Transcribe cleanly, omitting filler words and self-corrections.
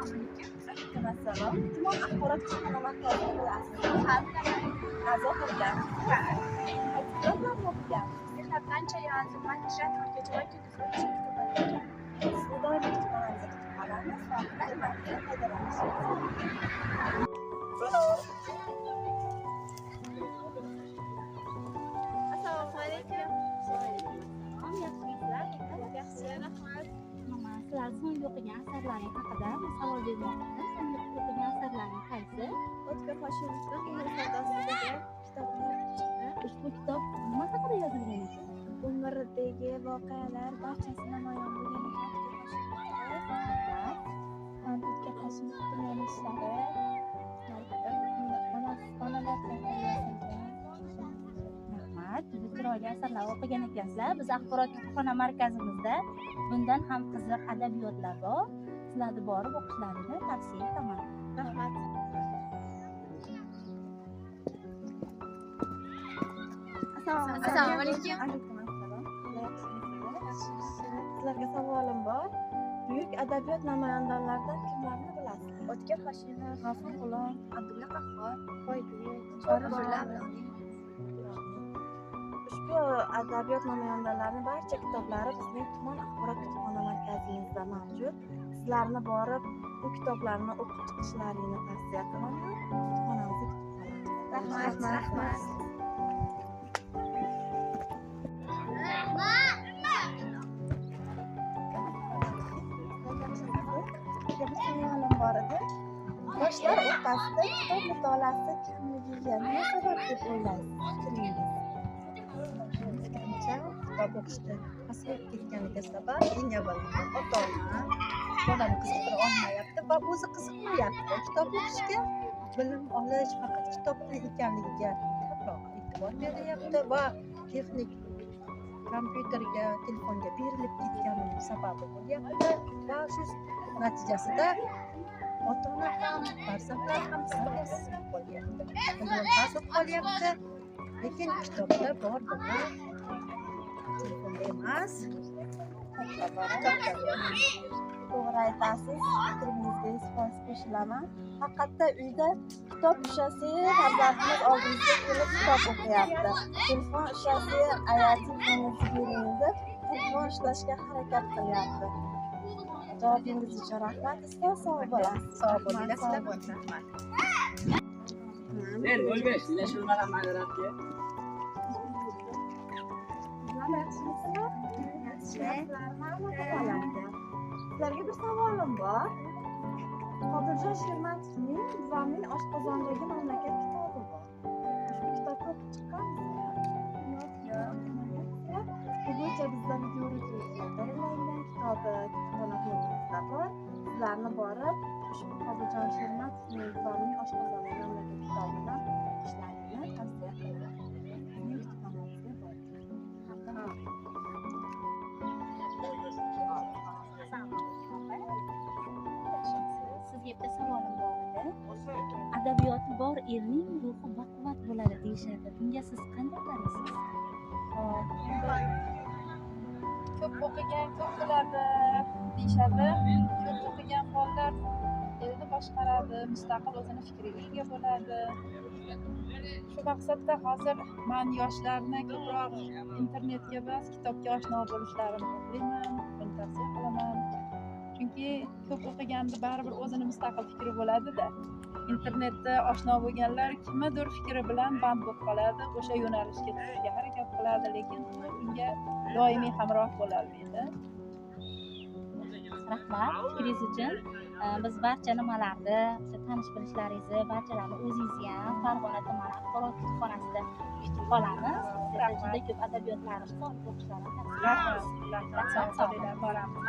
Assalomu assalom. Tuman axborot kutubxona markazida bilasizmi? A'zo bo'lgansiz. Qaysi kitoblarni o'qigansiz? Mehnat qancha yozuman ijod yoki Sizni doimiy kutubxonamizga kutib qolamiz. Vaqtdan foydalanishingiz. Assalomu alaykum. Yaxshimisizlar? Yaxshi, rahmat. Sizlar so'nggi o'qigan asarlaring haqida savol bermoqchiman. So'nggi o'qigan asarlaring qaysi? O'tkir Hoshimovning Umr savdosidagi kitoblar chiqdi. Ushbu kitob nima haqida yozilgan ekan? Umrdagi voqealar barchasi namoyon bo'lgan ekan. O'tkir Hoshimovning yana ishlari, onalar Rahmat, juda chiroyli asarlar o'qigan ekansizlar. Biz axborot kutubxona markazimizda bundan ham qiziq adabiyotlar bor. Sizlarni borib o'qishlarini tavsiya etaman. rahmat. Assalomu alaykum. Alaykum assalom. Sizlarga savolim bor. Buyuk adabiyot namoyandalaridan kimlarni bilasiz? O'tkir Hoshimov, G'afur G'ulom, Abdulla Qahhor, Foydabek, Chorig'ulla. Ushbu adabiyot namoyandalarining barcha kitoblari bizning tuman axborot kutubxona markazimizda mavjud. Sizlarni borib bu kitoblarni o'qib chiqishlaringni tavsiya qilaman. Kutubxonamizga kutib qolamiz. Rahmat. Bir savolim bor edi. Yoshlar o'rtasida kitob mutolaasi kamligiga nima sabab deb o'ylaysiz? Fikrimcha, kitob o'qishda pasayib ketganiga sabab eng avvalo ota-ona bolani qiziqtira olmayapti va o'zi qiziqmayapti. Kitob o'qishga, bilim olish faqat kitobda ekanligiga ko'proq e'tibor beryapti va texnik kompyuterga, telefonga berilib ketgani sababi bo'lyapti va shu natijasida ota-ona ham, farzandlar ham stress qolyapti. Bilim pasib qolyapti, lekin kitobda bor bo'lsa telefonda emas, To'g'ri aytasiz. Fikringizga isbot qo'shilaman. Haqiqatda uyda kitob ushlasangiz, farzandimiz oldimizga kelib kitob o'qiyapti. Telefon ushlasangiz, telefoningizni beringizda telefon ushlashga harakat qilyapti. Javobingiz uchun rahmat. Sizlar sog' bo'lasiz. sog' bo'linglar, sizlar bilan rahmat. Ben Ölbeş, yine şunlara maneratki. Sizlarga bir savolim bor. Qodirjon Shermatovning "Buvamning oshqozondagi mamlakat" kitobi bor. Ushbu kitobni o'qib chiqqanmizmi? Yo'q. Bu bo'yicha bizda videorolik tayyorlangan kitobi kutubxona blogimizda bor. Sizlarni borib ushbu Qodirjon Shermatovning "Buvamning oshqozondagi mamlakat" kitobidan o'qishlarini tavsiya qilaman. Bizning kutubxonamizga boring. Sizga bitta savolim bor edi. Adabiyoti bor erning ruhi baquvvat bo'ladi deyishadi. Bunga siz qanday qaraysiz? Ko'p o'qigan ko'p biladi deyishadi. Ko'p o'qigan bolalar elni boshqaradi, mustaqil o'zini fikriga ega bo'ladi. Shu maqsadda hozir men yoshlarni ko'proq internetga emas, kitobga oshno bo'lishlarini xohlayman, buni tavsiya qilaman. Chunki ko'p o'qiganda baribir o'zini mustaqil fikri bo'ladi-da. Internetda oshno bo'lganlar kimnidir fikri bilan band bo'lib qoladi, o'sha yo'nalishga tushishga harakat qiladi, lekin unga doimiy hamroh bo'la olmaydi. Rahmat fikringiz uchun. Biz barcha nimalarni, tanish bilishlaringizni, barchalarni o'zingizni ham Farg'ona tumani axborot kutubxonasida kutib qolamiz. Sizga juda ko'p adabiyotlarimiz bor, o'qishlarini tavsiya qilamiz. Rahmat. Rahmat. Boramiz.